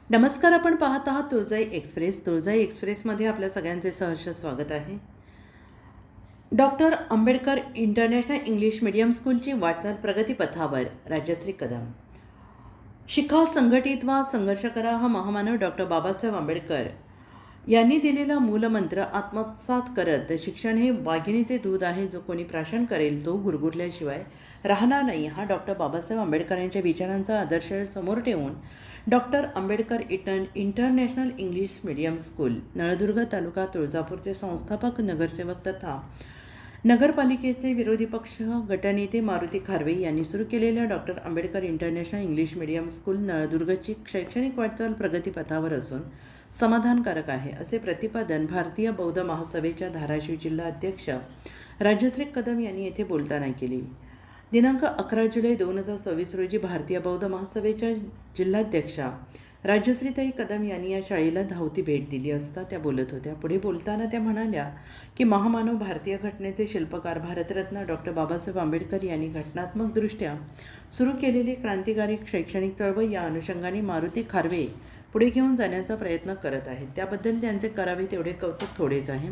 नमस्कार. आपण पाहत आहात तुळजाई एक्सप्रेस. तुळजाई एक्सप्रेसमध्ये आपल्या सगळ्यांचे सहर्ष स्वागत आहे. Doctor Ambedkar international English medium स्कूलची वाटचाल प्रगतीपथावर. राज्यश्री कदम. शिका, संघटित व्हा, संघर्ष करा हा महामानव डॉक्टर बाबासाहेब आंबेडकर यांनी दिलेला मूलमंत्र आत्मसात करत शिक्षण हे वाघिणीचे दूध आहे, जो कोणी प्राशन करेल तो गुरगुरल्याशिवाय राहणार नाही, हा डॉक्टर बाबासाहेब आंबेडकर यांच्या विचारांचा आदर्श समोर ठेवून doctor Ambedkar international English medium school Naldurg तालुका तुळजापूरचे संस्थापक, नगरसेवक तथा नगरपालिकेचे विरोधी पक्ष गटनेते मारुती खारवे यांनी सुरू केलेल्या doctor Ambedkar international English medium school नळदुर्गची शैक्षणिक वाटचाल प्रगतीपथावर असून समाधानकारक आहे, असे प्रतिपादन भारतीय बौद्ध महासभेच्या धाराशिव जिल्हा अध्यक्ष राज्यश्री कदम यांनी येथे बोलताना केले. दिनांक 11 जुलै 2024 रोजी भारतीय बौद्ध महासभेच्या जिल्हाध्यक्षा राज्यश्रीताई कदम यांनी या शाळेला धावती भेट दिली असता त्या बोलत होत्या. पुढे बोलताना त्या म्हणाल्या की महामानव भारतीय घटनेचे शिल्पकार भारतरत्न डॉक्टर बाबासाहेब आंबेडकर यांनी घटनात्मकदृष्ट्या सुरू केलेली क्रांतिकारी शैक्षणिक चळवळ या अनुषंगाने मारुती खारवे पुढे घेऊन जाण्याचा प्रयत्न करत आहेत. त्याबद्दल त्यांचे करावे तेवढे कौतुक थोडेच आहे.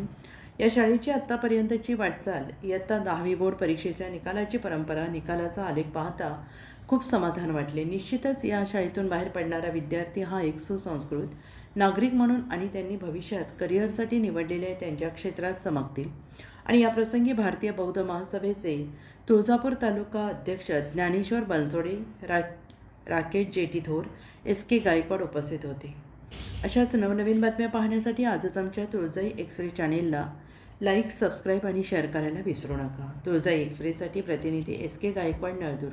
या शाळेची आत्तापर्यंतची वाटचाल, इयत्ता 10वी बोर्ड परीक्षेच्या निकालाची परंपरा, निकालाचा आलेख पाहता खूप समाधान वाटले. निश्चितच या शाळेतून बाहेर पडणारा विद्यार्थी हा एक सुसंस्कृत नागरिक म्हणून आणि त्यांनी भविष्यात करिअरसाठी निवडलेल्या त्यांच्या क्षेत्रात चमकतील. आणि याप्रसंगी भारतीय बौद्ध महासभेचे तुळजापूर तालुका अध्यक्ष ज्ञानेश्वर बनसोडे, राकेश जेटीथोर, SK गायकवाड उपस्थित होते. अशाच नवनवीन बातम्या पाहण्यासाठी आजच आमच्या तुळजाई एक्सप्रेस चॅनेलला लाईक, सबस्क्राईब आणि शेअर करायला विसरू नका. तुळजाई एक्सप्रेससाठी प्रतिनिधी SK गायकवाड, नळदुर्ग.